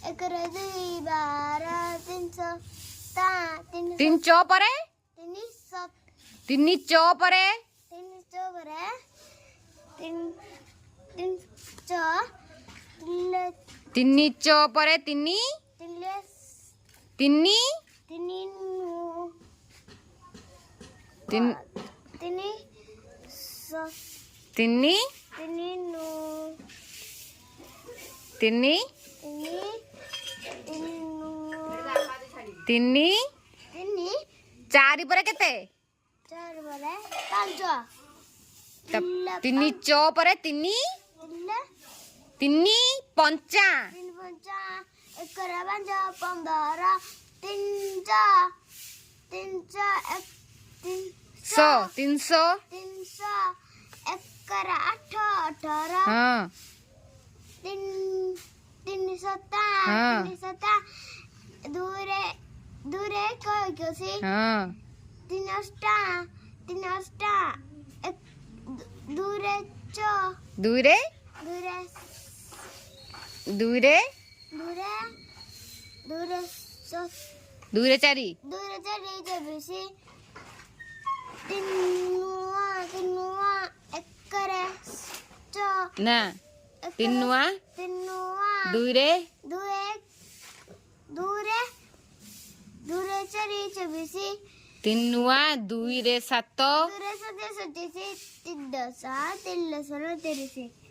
एक दुई बार 300 ता 3 चौ परे 300 3 चौ परे 300 परे 3 चौ 3 चौ परे 3 3 3 4 परे केते 4 परे 5 3 चौ परे 3 3 पंचा 3 पंचा 1 5 15 3 300 300 1 8 18 हाँ 3 सत्ता हाँ 3 सत्ता दूरे दूरे कोई कैसी हाँ 3 अष्टा दूरे चो दूरे दूरे दूरे दूरे दूरे सो दूरे चारी दूरे चली जबसी 3 एकरे चो ना 3 नुआ 3 दूरे दूरे दूरे चली जबसी 3 नुआ 2 रे 7 दूरे 7 30 3 10 3 10 30